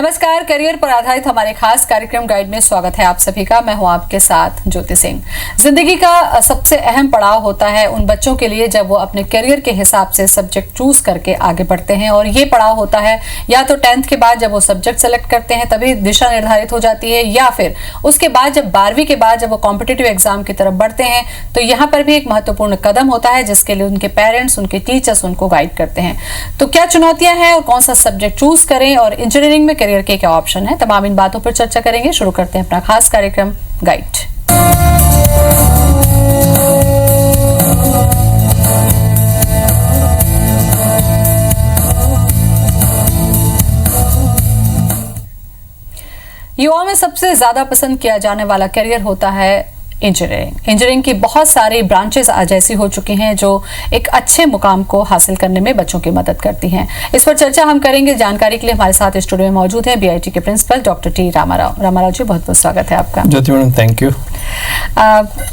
नमस्कार, करियर पर आधारित हमारे खास कार्यक्रम गाइड में स्वागत है आप सभी का। मैं हूं आपके साथ ज्योति सिंह। जिंदगी का सबसे अहम पड़ाव होता है उन बच्चों के लिए जब वो अपने करियर के हिसाब से सब्जेक्ट चूज करके आगे बढ़ते हैं, और ये पड़ाव होता है या तो 10th के बाद जब वो सब्जेक्ट सेलेक्ट करते हैं तभी दिशा निर्धारित हो जाती है, या फिर उसके बाद जब 12वीं के बाद जब वो कॉम्पिटिटिव एग्जाम की तरफ बढ़ते हैं तो यहाँ पर भी एक महत्वपूर्ण कदम होता है जिसके लिए उनके पेरेंट्स, उनके टीचर्स उनको गाइड करते हैं। तो क्या चुनौतियां हैं और कौन सा सब्जेक्ट चूज करें, और इंजीनियरिंग में करियर के क्या ऑप्शन है, तमाम इन बातों पर चर्चा करेंगे। शुरू करते हैं अपना खास कार्यक्रम गाइड। युवाओं में सबसे ज्यादा पसंद किया जाने वाला करियर होता है इंजीनियरिंग की बहुत सारी ब्रांचेस आज ऐसी हो चुकी हैं जो एक अच्छे मुकाम को हासिल करने में बच्चों की मदद करती हैं। इस पर चर्चा हम करेंगे। जानकारी के लिए हमारे साथ स्टूडियो में मौजूद हैं बीआईटी के प्रिंसिपल डॉक्टर टी रामाराव जी। बहुत बहुत स्वागत है आपका। ज्योति मैडम, थैंक यू।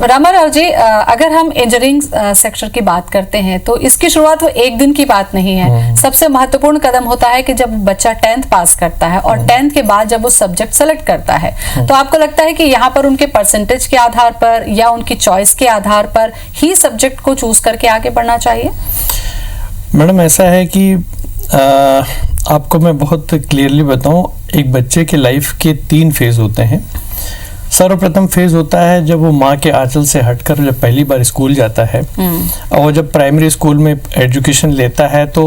रामाराव जी, अगर हम इंजीनियरिंग सेक्टर की बात करते हैं तो इसकी शुरुआत वो एक दिन की बात नहीं है। सबसे महत्वपूर्ण कदम होता है कि जब बच्चा 10th पास करता है और 10th के बाद जब वो सब्जेक्ट सेलेक्ट करता है तो आपको लगता है कि यहाँ पर उनके परसेंटेज के आधार पर या उनकी चॉइस के आधार पर ही सब्जेक्ट को चूज करके आगे बढ़ना चाहिए? मैडम, ऐसा है कि आपको मैं बहुत क्लियरली बताऊं, एक बच्चे के लाइफ के 3 फेज होते हैं। सर्वप्रथम फेज होता है जब वो माँ के आंचल से हटकर जब पहली बार स्कूल जाता है, और जब प्राइमरी स्कूल में एजुकेशन लेता है तो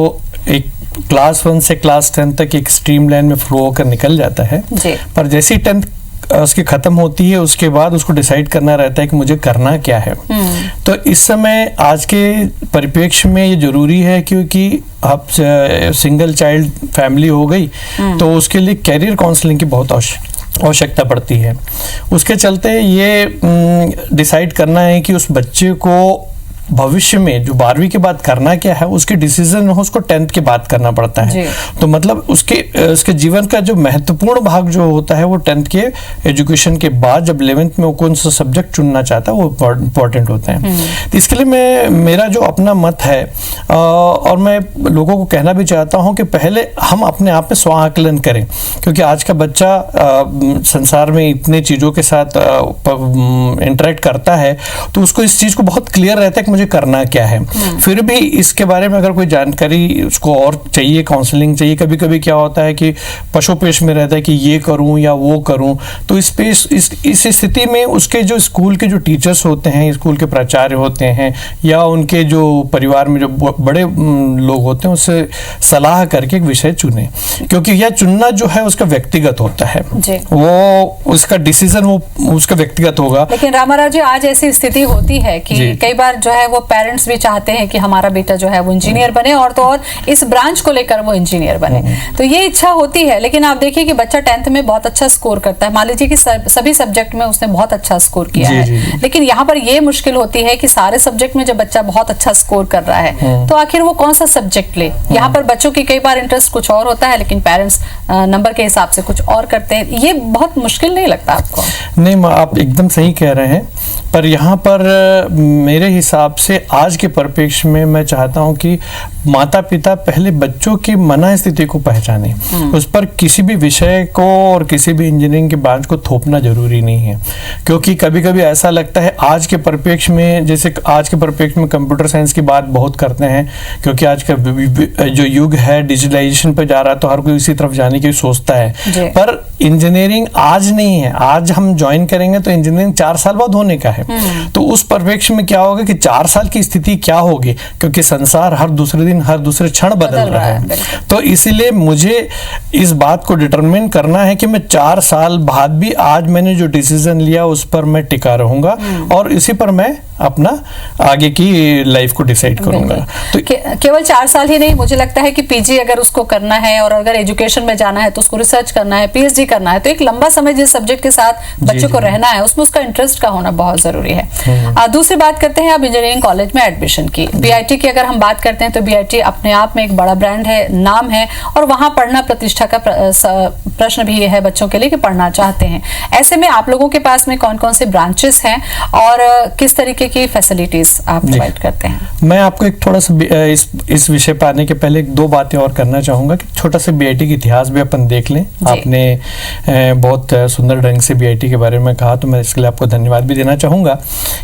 एक क्लास 1 से क्लास 10 तक एक स्ट्रीम लाइन में फ्लो होकर निकल जाता है। पर जैसी 10th उसकी खत्म होती है उसके बाद उसको डिसाइड करना रहता है कि मुझे करना क्या है। तो इस समय आज के परिप्रेक्ष्य में ये जरूरी है, क्योंकि आप सिंगल चाइल्ड फैमिली हो गई तो उसके लिए कैरियर काउंसलिंग की बहुत आवश्यकता पड़ती है। उसके चलते ये डिसाइड करना है कि उस बच्चे को भविष्य में जो 12वीं के बाद करना क्या है, उसके डिसीजन हो उसको 10th के बाद करना पड़ता है। तो मतलब उसके जीवन का जो महत्वपूर्ण भाग जो होता है वो 10th के एजुकेशन के बाद जब 11th में वो कौन सा सब्जेक्ट चुनना चाहता है वो इम्पोर्टेंट होता है। तो इसके लिए मेरा जो अपना मत है, और मैं लोगों को कहना भी चाहता हूँ कि पहले हम अपने आप में स्व आकलन करें, क्योंकि आज का बच्चा संसार में इतने चीज़ों के साथ इंटरेक्ट करता है तो उसको इस चीज़ को बहुत क्लियर रहता है कि मुझे करना क्या है। फिर भी इसके बारे में अगर कोई जानकारी उसको और चाहिए, काउंसलिंग चाहिए, कभी कभी क्या होता है कि पशुपेश में रहता है कि ये करूं या वो करूं, तो इस स्थिति में उसके जो स्कूल के जो टीचर्स होते हैं, स्कूल के प्राचार्य होते हैं, या उनके जो परिवार में जो बड़े लोग होते हैं उससे सलाह करके एक विषय चुने, क्योंकि यह चुनना जो है उसका व्यक्तिगत होता है। वो उसका डिसीजन वो उसका व्यक्तिगत होगा। लेकिन रामाराव जी, आज ऐसी स्थिति होती है कि कई बार जो है वो पेरेंट्स भी चाहते हैं कि हमारा बेटा जो है वो इंजीनियर बने, और तो और इस ब्रांच को लेकर वो इंजीनियर बने, तो ये इच्छा होती है। लेकिन आप देखिए कि बच्चा 10th में बहुत अच्छा स्कोर करता है, मान लीजिए कि सभी सब्जेक्ट में उसने बहुत अच्छा स्कोर किया है, लेकिन यहाँ पर ये मुश्किल होती है कि सारे सब्जेक्ट में जब बच्चा बहुत अच्छा स्कोर कर रहा है तो आखिर वो कौन सा सब्जेक्ट ले। यहाँ पर बच्चों की कई बार इंटरेस्ट कुछ और होता है लेकिन पेरेंट्स नंबर के हिसाब से कुछ और करते हैं। ये बहुत मुश्किल नहीं लगता आपको? नहीं, आप एकदम सही कह रहे हैं, पर यहाँ पर मेरे हिसाब से आज के परिप्रेक्ष्य में मैं चाहता हूँ कि माता पिता पहले बच्चों की मना स्थिति को पहचाने, उस पर किसी भी विषय को और किसी भी इंजीनियरिंग के ब्रांच को थोपना जरूरी नहीं है। क्योंकि कभी कभी ऐसा लगता है आज के परिप्रेक्ष्य में, जैसे आज के परिप्रेक्ष्य में कंप्यूटर साइंस की बात बहुत करते हैं, क्योंकि आज का जो युग है डिजिटलाइजेशन पर जा रहा है तो हर कोई इसी तरफ जाने की सोचता है। पर इंजीनियरिंग आज नहीं है, आज हम ज्वाइन करेंगे तो इंजीनियरिंग 4 साल बाद होने का है। तो उस परिप्रेक्ष्य में क्या होगा कि 4 साल की स्थिति क्या होगी, क्योंकि संसार हर दूसरे दिन हर दूसरे क्षण बदल रहा है। तो इसीलिए मुझे इस बात को डिटरमिन करना है कि मैं 4 साल बाद भी आज मैंने जो डिसीजन लिया उस पर मैं टिका रहूंगा और इसी पर मैं अपना आगे की लाइफ को डिसाइड करूंगा। तो केवल 4 साल ही नहीं, मुझे लगता है कि पीजी अगर उसको करना है और अगर एजुकेशन में जाना है तो उसको रिसर्च करना है, पीएचडी करना है, तो एक लंबा समय जिस सब्जेक्ट के साथ बच्चों को रहना है उसमें उसका इंटरेस्ट का होना बहुत जरूरी जरूरी है। दूसरी बात करते हैं अब इंजीनियरिंग कॉलेज में एडमिशन की। बीआईटी की अगर हम बात करते हैं तो बीआईटी अपने आप में एक बड़ा ब्रांड है, नाम है, और वहां पढ़ना प्रतिष्ठा का प्रश्न भी है बच्चों के लिए कि पढ़ना चाहते हैं। ऐसे में आप लोगों के पास में कौन कौन से ब्रांचेस हैं और किस तरीके की फैसिलिटीज आप प्रोवाइड करते हैं? मैं आपको एक थोड़ा सा इस विषय पर आने के पहले दो बातें और करना चाहूंगा कि छोटा सा बीआईटी का इतिहास भी अपन देख लें। आपने बहुत सुंदर ढंग से बीआईटी के बारे में कहा, तो मैं इसके लिए आपको धन्यवाद भी देना चाहूंगा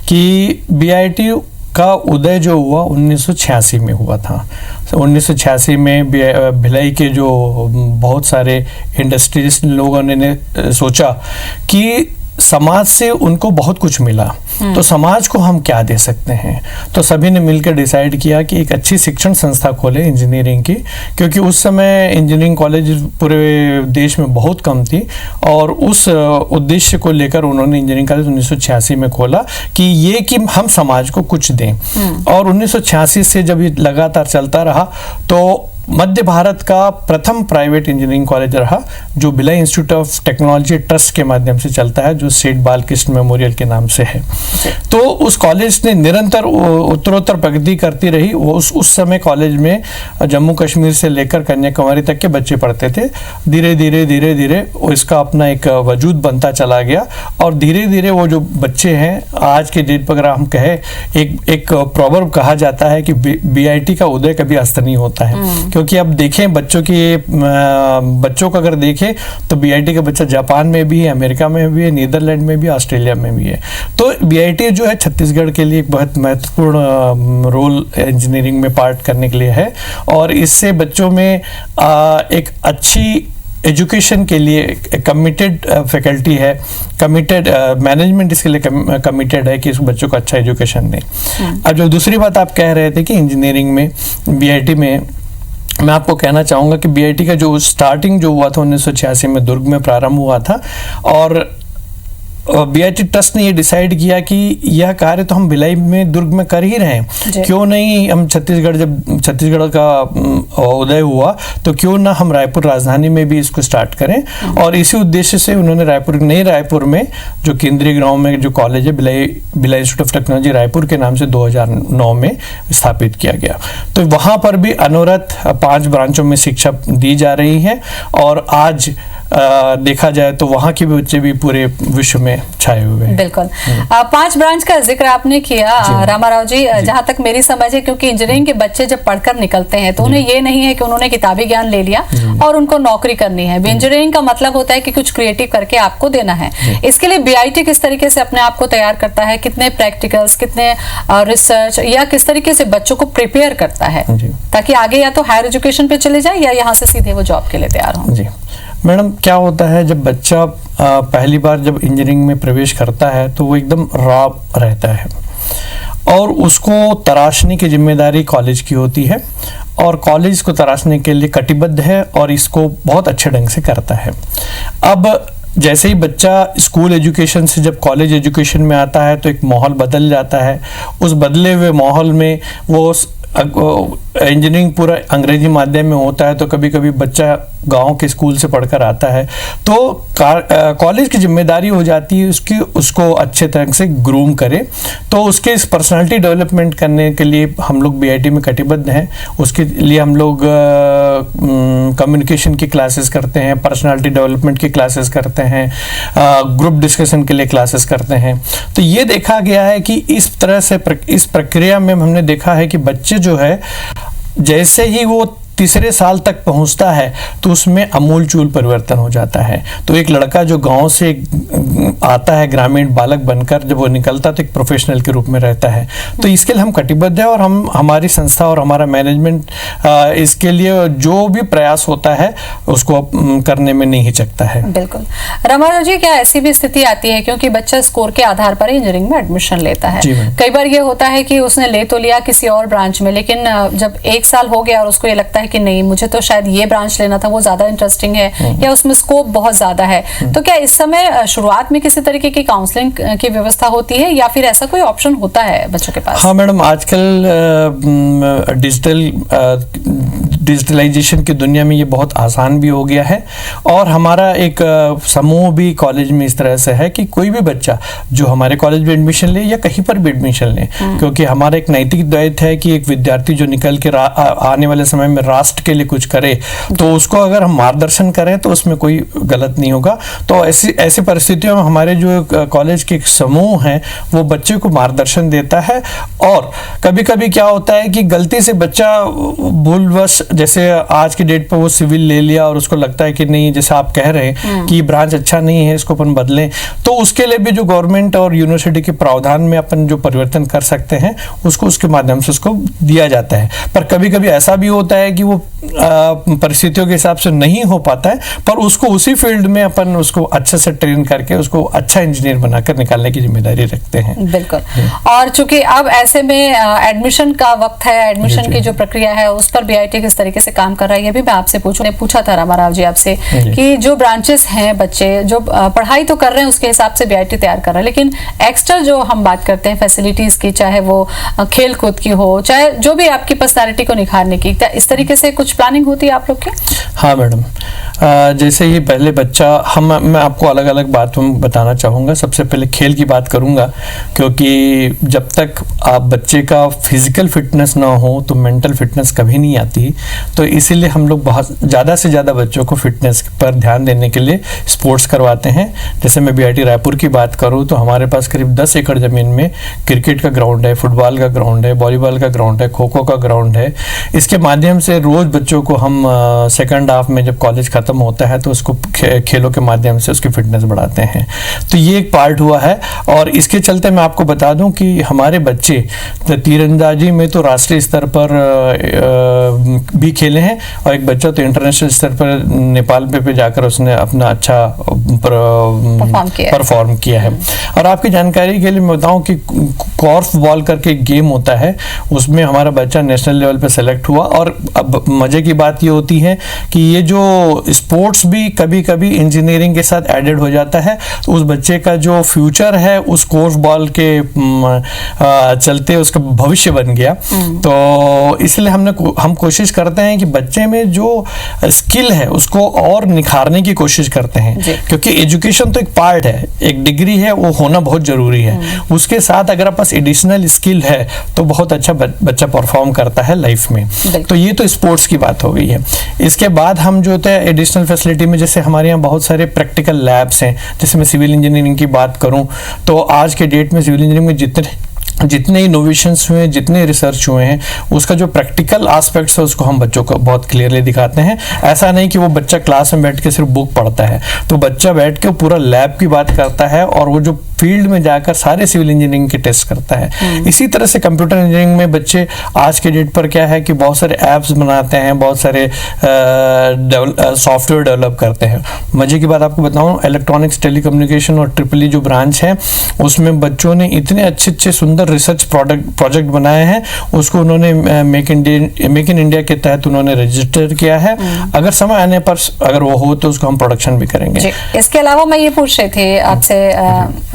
कि बीआईटी का उदय जो हुआ 1986 में हुआ था। 1986 में भिलाई के जो बहुत सारे इंडस्ट्रीज लोगों ने सोचा कि समाज से उनको बहुत कुछ मिला, तो समाज को हम क्या दे सकते हैं। तो सभी ने मिलकर डिसाइड किया कि एक अच्छी शिक्षण संस्था खोले इंजीनियरिंग की, क्योंकि उस समय इंजीनियरिंग कॉलेज पूरे देश में बहुत कम थी, और उस उद्देश्य को लेकर उन्होंने इंजीनियरिंग कॉलेज 1986 में खोला कि ये कि हम समाज को कुछ दें। और 1986 से जब ये लगातार चलता रहा तो मध्य भारत का प्रथम प्राइवेट इंजीनियरिंग कॉलेज रहा, जो Bhilai institute of technology trust के माध्यम से चलता है, जो सेठ बालकृष्ण मेमोरियल के नाम से है। तो उस कॉलेज ने निरंतर उत्तरोत्तर प्रगति करती रही। वो उस समय कॉलेज में जम्मू कश्मीर से लेकर कन्याकुमारी तक के बच्चे पढ़ते थे। धीरे धीरे इसका अपना एक वजूद बनता चला गया, और धीरे धीरे वो जो बच्चे हैं आज के डेट पर अगर हम कहें, एक प्रोवर्ब कहा जाता है कि बीआईटी का उदय कभी अस्त नहीं होता है। क्योंकि अब देखें बच्चों को अगर देखें तो बीआईटी का बच्चा जापान में भी है, अमेरिका में भी है, नीदरलैंड में भी, ऑस्ट्रेलिया में भी है। तो बीआईटी जो है छत्तीसगढ़ के लिए एक बहुत महत्वपूर्ण रोल इंजीनियरिंग में पार्ट करने के लिए है, और इससे बच्चों में एक अच्छी एजुकेशन के लिए कमिटेड फैकल्टी है, कमिटेड मैनेजमेंट इसके लिए कमिटेड है कि इस बच्चों को अच्छा एजुकेशन दें। अब जो दूसरी बात आप कह रहे थे कि इंजीनियरिंग में बीआईटी में, मैं आपको कहना चाहूँगा कि बीआईटी का जो स्टार्टिंग जो हुआ था 1986 में दुर्ग में प्रारंभ हुआ था, और बीआईटी ट्रस्ट ने ये डिसाइड किया कि यह कार्य तो हम भिलाई में दुर्ग में कर ही रहे हैं, क्यों नहीं हम जब छत्तीसगढ़ का उदय हुआ तो क्यों ना हम रायपुर राजधानी में भी इसको स्टार्ट करें। और इसी उद्देश्य से उन्होंने नए रायपुर में जो केंद्रीय ग्राउं में जो कॉलेज है Bhilai institute of technology Raipur के नाम से 2009 में स्थापित किया गया। तो वहाँ पर भी अनवरत 5 ब्रांचों में शिक्षा दी जा रही है, और आज देखा जाए तो वहाँ के बच्चे भी पूरे विश्व में छाए हुए हैं। बिल्कुल। 5 ब्रांच का जिक्र आपने किया रामाराव जी, जहाँ तक मेरी समझ है, क्योंकि इंजीनियरिंग के बच्चे जब पढ़कर निकलते हैं तो उन्हें ये नहीं है कि उन्होंने किताबी ज्ञान ले लिया और उनको नौकरी करनी है। इंजीनियरिंग का मतलब होता है कि कुछ क्रिएटिव करके आपको देना है। इसके लिए बीआईटी किस तरीके से अपने आप को तैयार करता है, कितने प्रैक्टिकल्स, कितने रिसर्च, या किस तरीके से बच्चों को प्रिपेयर करता है ताकि आगे या तो हायर एजुकेशन पे चले जाए या यहाँ से सीधे वो जॉब के लिए तैयार हो? जी मैडम, क्या होता है जब बच्चा पहली बार जब इंजीनियरिंग में प्रवेश करता है तो वो एकदम रॉ रहता है, और उसको तराशने की जिम्मेदारी कॉलेज की होती है, और कॉलेज को तराशने के लिए कटिबद्ध है और इसको बहुत अच्छे ढंग से करता है। अब जैसे ही बच्चा स्कूल एजुकेशन से जब कॉलेज एजुकेशन में आता है तो एक माहौल बदल जाता है। उस बदले हुए माहौल में वो इंजीनियरिंग पूरा अंग्रेजी माध्यम में होता है, तो कभी कभी बच्चा गांव के स्कूल से पढ़कर आता है, तो कॉलेज की जिम्मेदारी हो जाती है उसको अच्छे तरह से ग्रूम करे। तो उसके इस पर्सनालिटी डेवलपमेंट करने के लिए हम लोग बीआईटी में कटिबद्ध हैं। उसके लिए हम लोग कम्युनिकेशन की क्लासेस करते हैं, पर्सनालिटी डेवलपमेंट की क्लासेस करते हैं, ग्रुप डिस्कशन के लिए क्लासेस करते हैं। तो ये देखा गया है कि इस तरह से इस प्रक्रिया में हमने देखा है कि बच्चे जो है जैसे ही वो तीसरे साल तक पहुंचता है तो उसमें अमूलचूल परिवर्तन हो जाता है। तो एक लड़का जो गांव से आता है ग्रामीण बालक बनकर, जब वो निकलता तो एक प्रोफेशनल के रूप में रहता है। तो इसके लिए हम कटिबद्ध है, और हमारी संस्था और हमारा मैनेजमेंट इसके लिए जो भी प्रयास होता है उसको करने में नहीं हिचकता है। बिल्कुल। रामाराव जी, क्या ऐसी भी स्थिति आती है, क्योंकि बच्चा स्कोर के आधार पर इंजीनियरिंग में एडमिशन लेता है, कई बार ये होता है कि उसने ले तो लिया किसी और ब्रांच में, लेकिन जब 1 साल हो गया और उसको ये लगता है कि नहीं, मुझे तो शायद ये ब्रांच लेना था, वो ज्यादा इंटरेस्टिंग है या उसमें स्कोप बहुत ज्यादा है, तो क्या इस समय शुरुआत में किसी तरीके की काउंसलिंग की व्यवस्था होती है या फिर ऐसा कोई ऑप्शन होता है बच्चों के पास? हाँ मैडम, आजकल डिजिटलाइजेशन की दुनिया में ये बहुत आसान भी हो गया है। और हमारा एक समूह भी कॉलेज में इस तरह से है कि कोई भी बच्चा जो हमारे कॉलेज में एडमिशन ले या कहीं पर भी एडमिशन ले, क्योंकि हमारा एक नैतिक दायित्व है कि एक विद्यार्थी जो निकल के आने वाले समय में राष्ट्र के लिए कुछ करे तो उसको अगर हम मार्गदर्शन करें तो उसमें कोई गलत नहीं होगा। तो ऐसी परिस्थितियों में हमारे जो कॉलेज के समूह हैं वो बच्चे को मार्गदर्शन देता है। और कभी कभी क्या होता है कि गलती से बच्चा भूलवश, जैसे आज की डेट पर वो सिविल ले लिया और उसको लगता है कि नहीं, जैसे आप कह रहे हैं कि ब्रांच अच्छा नहीं है, इसको अपन बदलें, तो उसके लिए भी जो गवर्नमेंट और यूनिवर्सिटी के प्रावधान में अपन जो परिवर्तन कर सकते हैं उसको उसके माध्यम से उसको दिया जाता है। पर कभी कभी ऐसा भी होता है कि वो परिस्थितियों के हिसाब से नहीं हो पाता है, पर उसको उसी फील्ड में अपन उसको अच्छे से ट्रेन करके उसको अच्छा इंजीनियर बनाकर निकालने की जिम्मेदारी रखते हैं। बिल्कुल। और चूंकि अब ऐसे में एडमिशन का वक्त है, एडमिशन की जो प्रक्रिया है उस पर बीआईटी किस तरीके से काम कर रहा है, ये भी मैं आपसे पूछा था रामाराव जी आपसे कि जो ब्रांचेस हैं, बच्चे जो पढ़ाई तो कर रहे हैं उसके हिसाब से बीआईटी तैयार कर रहा है, लेकिन एक्स्ट्रा जो हम बात करते हैं फैसिलिटीज की, चाहे वो खेल कूद की हो, चाहे जो भी आपकी पर्सनालिटी को निखारने की, इस तरीके से कुछ प्लानिंग होती है आप लोग की? हाँ मैडम, जैसे ही पहले बच्चा, मैं आपको अलग अलग बात बताना चाहूँगा। सबसे पहले खेल की बात करूँगा, क्योंकि जब तक आप बच्चे का फिजिकल फिटनेस ना हो तो मेंटल फिटनेस कभी नहीं आती। तो इसीलिए हम लोग बहुत ज़्यादा से ज़्यादा बच्चों को फिटनेस पर ध्यान देने के लिए स्पोर्ट्स करवाते हैं। जैसे मैं बीआईटी रायपुर की बात करूँ तो हमारे पास करीब 10 एकड़ ज़मीन में क्रिकेट का ग्राउंड है, फुटबॉल का ग्राउंड है, वॉलीबॉल का ग्राउंड है, खो खो का ग्राउंड है। इसके माध्यम से रोज़ बच्चों को हम सेकंड हाफ में जब कॉलेज ख़त्म होता है तो उसको खेलों के माध्यम से उसकी फिटनेस बढ़ाते हैं। तो ये एक पार्ट हुआ है। और इसके चलते मैं आपको बता दूं कि हमारे बच्चे तीरंदाजी में तो राष्ट्रीय स्तर पर भी खेले हैं, और एक बच्चा तो इंटरनेशनल स्तर पर नेपाल पे जाकर उसने अपना अच्छा परफॉर्म किया है। और आपकी जानकारी के लिए मैं बताऊं कि कॉर्फ बॉल करके एक गेम होता है, उसमें हमारा बच्चा नेशनल लेवल पे सेलेक्ट हुआ। और अब मजे की बात ये होती है कि ये जो स्पोर्ट्स भी कभी कभी इंजीनियरिंग के साथ एडेड हो जाता है, तो उस बच्चे का जो फ्यूचर है उस कॉर्फ बॉल के चलते उसका भविष्य बन गया। तो इसलिए हम कोशिश करते हैं कि बच्चे में जो स्किल है उसको और निखारने की कोशिश करते हैं, क्योंकि एजुकेशन तो एक पार्ट है, एक डिग्री है, वो होना बहुत जरूरी है। उसके साथ अगर आपके पास एडिशनल स्किल है तो बहुत अच्छा बच्चा परफॉर्म करता है लाइफ में। तो ये तो स्पोर्ट्स की बात हो गई है। इसके बाद हम जो होता है एडिशनल फैसिलिटी में, जैसे हमारे यहाँ बहुत सारे प्रैक्टिकल लैब्स हैं। जैसे मैं सिविल इंजीनियरिंग की बात करूं तो आज के डेट में सिविल इंजीनियरिंग में जितने इनोवेशंस हुए, जितने रिसर्च हुए हैं, उसका जो प्रैक्टिकल एस्पेक्ट्स है उसको हम बच्चों को बहुत क्लियरली दिखाते हैं। ऐसा नहीं कि वो बच्चा क्लास में बैठ के सिर्फ बुक पढ़ता है, तो बच्चा बैठ के पूरा लैब की बात करता है और वो जो फील्ड में जाकर सारे सिविल इंजीनियरिंग के टेस्ट करता है। इसी तरह से कंप्यूटर इंजीनियरिंग में बच्चे आज के डेट पर क्या है कि बहुत सारे ऐप्स बनाते हैं, बहुत सारे सॉफ्टवेयर डेवलप करते हैं। मजे की बात आपको बताऊं, इलेक्ट्रॉनिक्स, टेलीकम्युनिकेशन और ट्रिपल जो ब्रांच है उसमें बच्चों ने इतने अच्छे सुंदर रिसर्च प्रोजेक्ट बनाए हैं, उसको उन्होंने मेक इन इंडिया के तहत उन्होंने रजिस्टर किया है। अगर समय आने पर अगर वो हो तो उसको हम प्रोडक्शन भी करेंगे। इसके अलावा मैं ये पूछ रही थी आपसे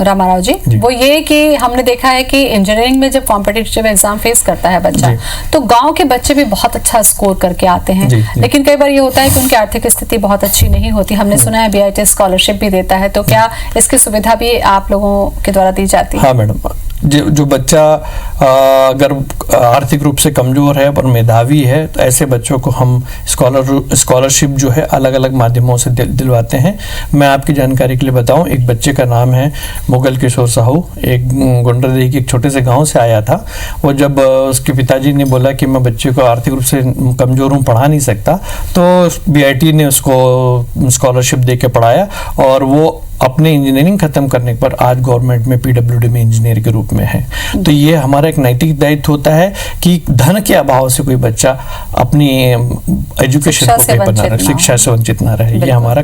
रामाराव जी, वो ये कि हमने देखा है कि इंजीनियरिंग में जब कॉम्पिटिटिव एग्जाम फेस करता है बच्चा, तो गांव के बच्चे भी बहुत अच्छा स्कोर करके आते हैं, लेकिन कई बार ये होता है कि उनकी आर्थिक स्थिति बहुत अच्छी नहीं होती। हमने सुना है बीआईटी स्कॉलरशिप भी देता है, तो क्या इसकी सुविधा भी आप लोगों के द्वारा दी जाती है? हाँ मैडम, जो बच्चा अगर आर्थिक रूप से कमजोर है पर मेधावी है तो ऐसे बच्चों को हम स्कॉलरशिप जो है अलग अलग माध्यमों से दिलवाते हैं। मैं आपकी जानकारी के लिए बताऊं, एक बच्चे का नाम है मुगल किशोर साहू, एक गुंडरदेही के एक छोटे से गांव से आया था। वो जब उसके पिताजी ने बोला कि मैं बच्चे को आर्थिक रूप से कमजोर हूँ, पढ़ा नहीं सकता, तो बीआईटी ने उसको स्कॉलरशिप दे के पढ़ाया और वो अपने इंजीनियरिंग खत्म करने पर आज गवर्नमेंट में पीडब्ल्यूडी में इंजीनियर के रूप में है। तो ये हमारा एक नैतिक दायित्व होता है कि धन के अभाव से कोई बच्चा अपनी एजुकेशन को शिक्षा से वंचित ना रहे, ये हमारा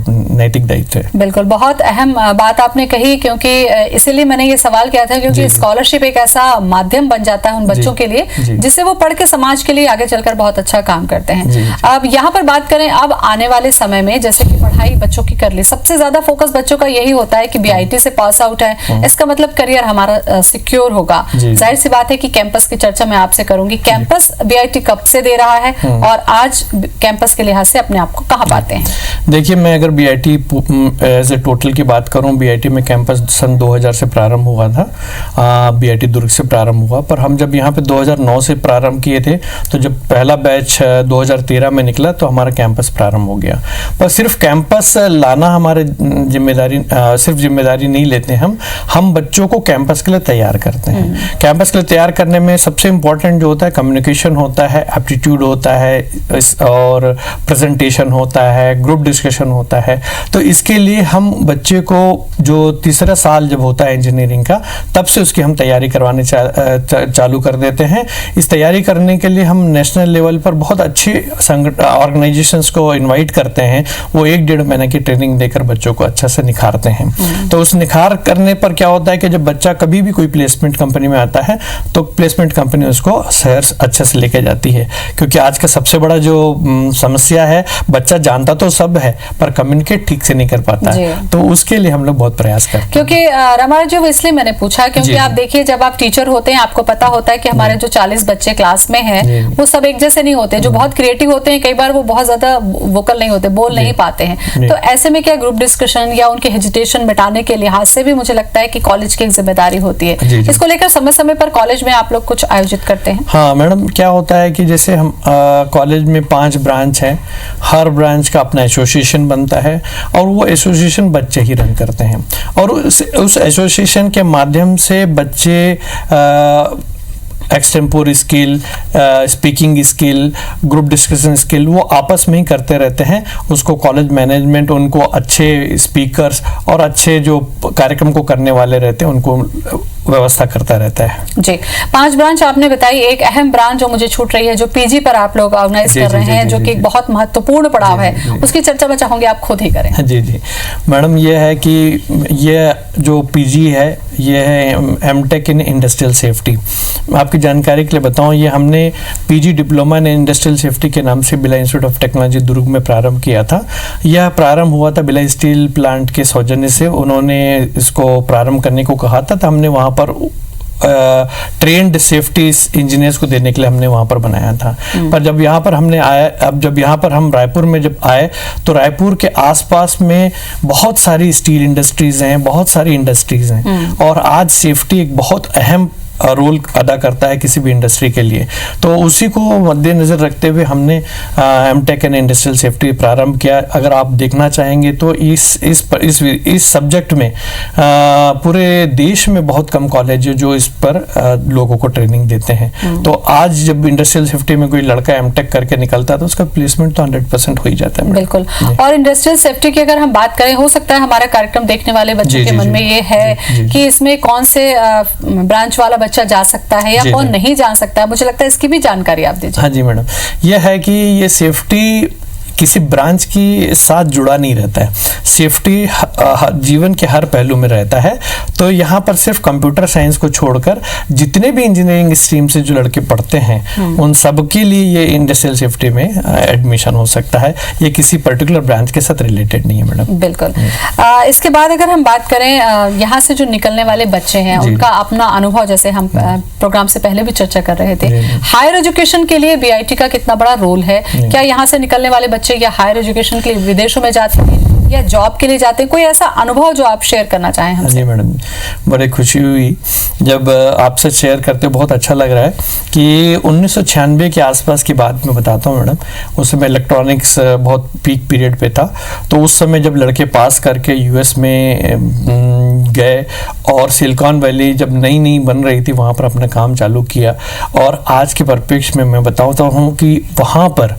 नैतिक दायित्व है। बिल्कुल, बहुत अहम बात आपने कही, क्योंकि इसीलिए मैंने ये सवाल किया था, क्योंकि स्कॉलरशिप एक ऐसा माध्यम बन जाता है उन बच्चों के लिए जिससे वो पढ़ के समाज के लिए आगे चलकर बहुत अच्छा काम करते हैं। अब यहाँ पर बात करें, अब आने वाले समय में जैसे कि पढ़ाई बच्चों की कर ली, सबसे ज्यादा फोकस ऑफकोर्स बच्चों का यही होता है कि बीआईटी से पास आउट है, इसका मतलब करियर हमारा सिक्योर होगा। जाहिर सी बात है कि कैंपस की चर्चा मैं आपसे करूंगी। कैंपस बीआईटी कब से दे रहा है और आज कैंपस के लिहाज से अपने आप को कहाँ पाते हैं? देखिए, मैं अगर बीआईटी एज ए टोटल की बात करूं, बीआईटी में कैंपस सन 2000 से प्रारंभ हुआ था। बीआईटी दुर्ग से प्रारंभ हुआ, पर हम जब यहाँ पे 2009 से प्रारंभ किए थे, तो जब पहला बैच 2013 में निकला तो हमारा कैंपस प्रारंभ हो गया। पर सिर्फ कैंपस लाना हमारे सिर्फ जिम्मेदारी नहीं लेते हम बच्चों को कैंपस के लिए तैयार करते हैं। कैंपस के लिए तैयार करने में सबसे इम्पोर्टेंट जो होता है कम्युनिकेशन होता है, एप्टीट्यूड होता है और प्रेजेंटेशन होता है, ग्रुप डिस्कशन होता है। तो इसके लिए हम बच्चे को जो तीसरा साल जब होता है इंजीनियरिंग का, तब से उसकी हम तैयारी करवाने चालू कर देते हैं। इस तैयारी करने के लिए हम नेशनल लेवल पर बहुत अच्छे ऑर्गेनाइजेशंस को इनवाइट करते हैं। वो 1-1.5 महीने की ट्रेनिंग देकर बच्चों को अच्छा से निखारते हैं। तो उस निखार करने पर क्या होता है कि जब बच्चा कभी भी कोई प्लेसमेंट कंपनी में आता है तो प्लेसमेंट कंपनी उसको शहर अच्छे से लेके जाती है, क्योंकि आज का सबसे बड़ा जो समस्या है, बच्चा जानता तो सब है पर कम्युनिकेट ठीक से नहीं कर पाता है। तो उसके लिए हम लोग बहुत प्रयास करते हैं। क्योंकि रमाराज जी, इसलिए मैंने पूछा क्योंकि आप देखिए, जब आप टीचर होते हैं आपको पता होता है कि हमारे जो 40 बच्चे क्लास में हैं वो सब एक जैसे नहीं होते। जो बहुत क्रिएटिव होते हैं कई बार वो बहुत ज्यादा वोकल नहीं होते, बोल नहीं पाते हैं। तो ऐसे में क्या ग्रुप डिस्कशन या उनके हेजिटेशन मिटाने के लिहाज से भी मुझे लगता है कि कॉलेज की एक जिम्मेदारी होती है। इसको लेकर समय समय पर कॉलेज में आप लोग कुछ आयोजित करते हैं? हाँ मैडम, क्या होता है कि जैसे हम कॉलेज में 5 ब्रांच हैं, हर ब्रांच का अपना एसोसिएशन बनता है और वो एसोसिएशन बच्चे ही रन करते हैं। और उस एसोसिएशन के माध्यम से बच्चे extempore skill, speaking skill, group discussion skill वो आपस में ही करते रहते हैं। उसको कॉलेज मैनेजमेंट उनको अच्छे स्पीकर्स और अच्छे जो कार्यक्रम को करने वाले रहते हैं उनको व्यवस्था करता रहता है। जी, 5 ब्रांच आपने बताई। एक अहम ब्रांच जो मुझे छूट रही है, जो पीजी पर आप लोग ऑर्गेनाइज कर रहे हैं, जो कि एक बहुत महत्वपूर्ण पड़ाव है, उसकी चर्चा मैं चाहूंगी आप खुद ही करें। जी मैडम, ये है कि ये जो पीजी है ये है एमटेक इन इंडस्ट्रियल सेफ्टी। आपकी जानकारी के लिए बताऊं, ये हमने PG diploma in industrial safety के नाम से बिला इंस्टीट्यूट ऑफ टेक्नोलॉजी दुर्ग में प्रारंभ किया था। यह प्रारंभ हुआ था बिला स्टील प्लांट के सौजन्य से। उन्होंने इसको प्रारंभ करने को कहा था, तो हमने वहाँ पर ट्रेंड सेफ्टी इंजीनियर्स को देने के लिए हमने वहाँ पर बनाया था। पर जब यहाँ पर हमने आया, अब जब यहाँ पर हम रायपुर में जब आए तो रायपुर के आसपास में बहुत सारी स्टील इंडस्ट्रीज हैं, बहुत सारी इंडस्ट्रीज हैं और आज सेफ्टी एक बहुत अहम रोल अदा करता है किसी भी इंडस्ट्री के लिए। तो उसी को मद्देनजर रखते हुए हमने एमटेक इन इंडस्ट्रियल सेफ्टी प्रारंभ किया। अगर आप देखना चाहेंगे तो इस सब्जेक्ट में पूरे देश में बहुत कम कॉलेज है जो इस पर लोगों को ट्रेनिंग देते हैं। तो आज जब इंडस्ट्रियल सेफ्टी में कोई लड़का एमटेक करके निकलता है तो उसका प्लेसमेंट तो 100% हो ही जाता है। बिल्कुल। और इंडस्ट्रियल सेफ्टी की अगर हम बात करें, हो सकता है हमारा कार्यक्रम देखने वाले बच्चों के मन में ये है कि इसमें कौन से ब्रांच वाला बच्चा जा सकता है या कौन नहीं जा सकता है। मुझे लगता है इसकी भी जानकारी आप दीजिए। हाँ जी मैडम, यह है कि ये सेफ्टी किसी ब्रांच के साथ जुड़ा नहीं रहता है। सेफ्टी जीवन के हर पहलू में रहता है। तो यहाँ पर सिर्फ कंप्यूटर साइंस को छोड़कर जितने भी इंजीनियरिंग स्ट्रीम से जो लड़के पढ़ते हैं उन सब के लिए ये इंडस्ट्रियल सेफ्टी में एडमिशन हो सकता है। ये किसी पर्टिकुलर ब्रांच के साथ रिलेटेड नहीं है मैडम। बिल्कुल। इसके बाद अगर हम बात करें, यहाँ से जो निकलने वाले बच्चे हैं उनका अपना अनुभव, जैसे हम प्रोग्राम से पहले भी चर्चा कर रहे थे, हायर एजुकेशन के लिए बीआईटी का कितना बड़ा रोल है? क्या यहाँ से निकलने वाले बच्चे या हायर एजुकेशन के लिए विदेशों में जाते हैं या जॉब के लिए जाते हैं? कोई ऐसा अनुभव जो आप शेयर करना चाहें हमसे? जी मैडम, बड़ी खुशी हुई जब आपसे शेयर करते, बहुत अच्छा लग रहा है कि 1996 के आसपास की बात मैं बताता हूँ मैडम। उस समय इलेक्ट्रॉनिक्स बहुत पीक पीरियड पे था। तो उस समय जब लड़के पास करके यूएस में गए और सिलिकॉन वैली जब नई बन रही थी वहाँ पर अपना काम चालू किया। और आज के परिप्रेक्ष्य में मैं बताता हूँ कि वहाँ पर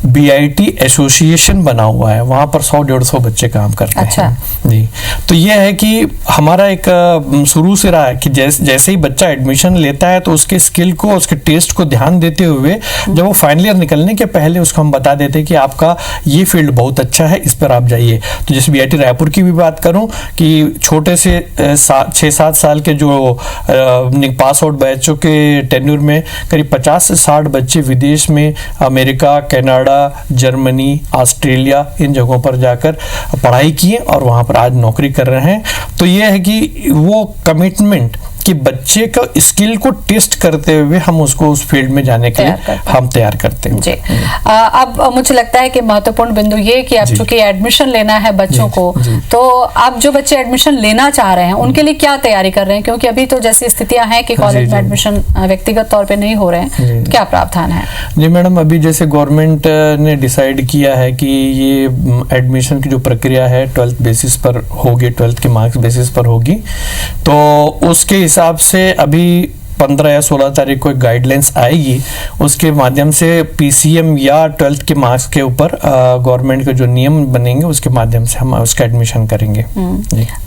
बीआईटी एसोसिएशन बना हुआ है, वहाँ पर 100-150 बच्चे काम करते हैं। जी, तो ये है कि हमारा एक शुरू से रहा है कि जैसे ही बच्चा एडमिशन लेता है तो उसके स्किल को, उसके टेस्ट को ध्यान देते हुए जब वो फाइनल ईयर निकलने के पहले उसको हम बता देते हैं कि आपका ये फील्ड बहुत अच्छा है, इस पर आप जाइए। तो जैसे बीआईटी रायपुर की भी बात करूं कि छोटे से 6-7 साल के जो पास आउट बैचों के टेन्यूर में करीब 50 से 60 बच्चे विदेश में, America, Canada, Canada, Germany, Australia, इन जगहों पर जाकर पढ़ाई किए और वहाँ पर आज नौकरी कर रहे हैं। तो ये है कि वो कमिटमेंट कि बच्चे का स्किल को टेस्ट करते हुए हम उसको उस फील्ड में जाने के लिए हम तैयार करते हैं। जी। अब मुझे लगता है कि महत्वपूर्ण बिंदु ये कि अब चूंकि एडमिशन लेना है बच्चों को, तो अब जो बच्चे एडमिशन लेना चाह रहे हैं उनके लिए क्या तैयारी कर रहे हैं, क्योंकि अभी तो जैसी स्थितियां हैं कि कॉलेज में एडमिशन व्यक्तिगत तौर पे नहीं हो रहे हैं, क्या प्रावधान है? जी मैडम, अभी जैसे गवर्नमेंट ने डिसाइड किया है कि ये एडमिशन की जो प्रक्रिया है 12th बेसिस पर होगी, 12th के मार्क्स बेसिस पर होगी, तो उसके हिसाब से अभी 15 या 16 तारीख को एक गाइडलाइंस आएगी, उसके माध्यम से पीसीएम या 12th के मार्क्स के ऊपर गवर्नमेंट के जो नियम बनेंगे उसके माध्यम से हम उसका एडमिशन करेंगे।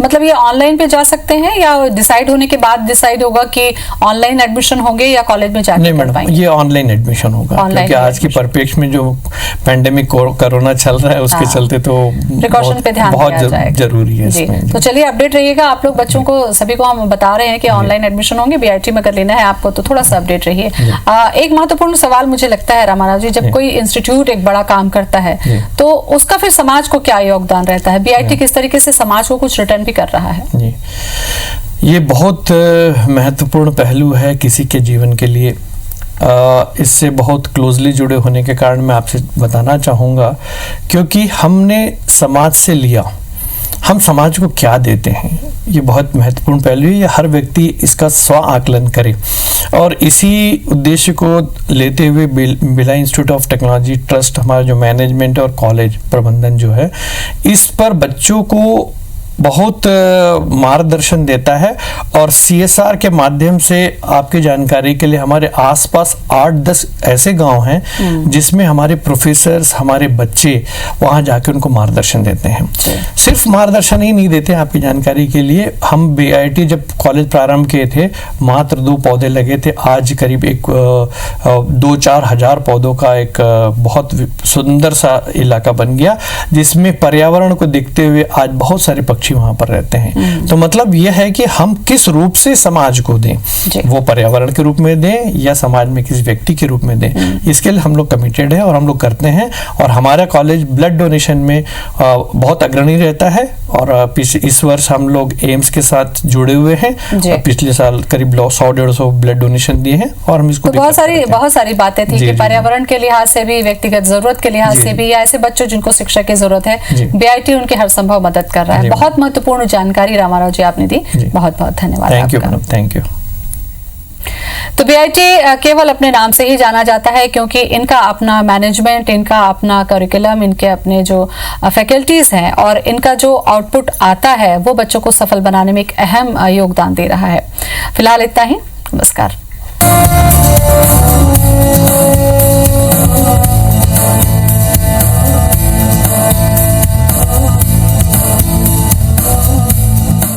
मतलब ये ऑनलाइन पे जा सकते हैं या डिसाइड होने के बाद डिसाइड होगा कि ऑनलाइन एडमिशन होंगे या कॉलेज में जाके? नहीं मैडम, ये ऑनलाइन एडमिशन होगा, क्योंकि आज की परिप्रेक्ष्य में जो पैंडेमिक कोरोना चल रहा है उसके चलते तो प्रिकॉशन पे ध्यान बहुत जरूरी है इसमें। तो चलिए अपडेट रहिएगा आप लोग, बच्चों को सभी को हम बता रहे हैं कि ऑनलाइन एडमिशन होंगे, बीआईटी में लेना है आपको तो थोड़ा सा अपडेट रहिए। एक महत्वपूर्ण सवाल मुझे लगता है रामाराव जी, जब कोई इंस्टीट्यूट एक बड़ा काम करता है तो उसका फिर समाज को क्या योगदान रहता है? बीआईटी किस तरीके से समाज को कुछ रिटर्न भी कर रहा है? जी, ये बहुत महत्वपूर्ण पहलू है किसी के जीवन के लिए। इससे बहुत क्लोजली जुड़े होने के कारण मैं आपसे बताना चाहूँगा, क्योंकि हमने समाज से लिया, हम समाज को क्या देते हैं, ये बहुत महत्वपूर्ण पहलू है। ये हर व्यक्ति इसका स्व आकलन करे और इसी उद्देश्य को लेते हुए Birla institute of technology trust, हमारा जो मैनेजमेंट और कॉलेज प्रबंधन जो है, इस पर बच्चों को बहुत मार्गदर्शन देता है। और सीएसआर के माध्यम से आपकी जानकारी के लिए हमारे आसपास 8-10 ऐसे गांव हैं जिसमें हमारे प्रोफेसर्स, हमारे बच्चे वहां जाके उनको मार्गदर्शन देते हैं। सिर्फ मार्गदर्शन ही नहीं देते, आपकी जानकारी के लिए हम बीआईटी जब कॉलेज प्रारंभ किए थे मात्र 2 पौधे लगे थे, आज करीब 2-4 हजार पौधों का एक बहुत सुंदर सा इलाका बन गया, जिसमें पर्यावरण को देखते हुए आज बहुत सारे पक्षी वहां पर रहते हैं। तो मतलब यह है कि हम किस रूप से समाज को दें, वो पर्यावरण के रूप में दें या समाज में किसी व्यक्ति के रूप में दें, इसके लिए हम लोग कमिटेड है और हम लोग करते हैं। और हमारा कॉलेज ब्लड डोनेशन में बहुत अग्रणी रहता है और इस वर्ष हम लोग एम्स के साथ जुड़े हुए हैं। पिछले साल करीब 100-150 ब्लड डोनेशन दिए हैं और हम इसको तो बहुत सारी बातें थी कि पर्यावरण के लिहाज से भी, व्यक्तिगत जरूरत के लिहाज से भी, या ऐसे बच्चों जिनको शिक्षा की जरूरत है, बीआईटी उनकी हर संभव मदद कर रहा है। बहुत महत्वपूर्ण जानकारी रामाराव जी आपने दी, बहुत बहुत धन्यवाद। Thank you. तो बीआईटी केवल अपने नाम से ही जाना जाता है क्योंकि इनका अपना मैनेजमेंट, इनका अपना करिकुलम, इनके अपने जो फैकल्टीज हैं और इनका जो आउटपुट आता है वो बच्चों को सफल बनाने में एक अहम योगदान दे रहा है। फिलहाल इतना ही, नमस्कार।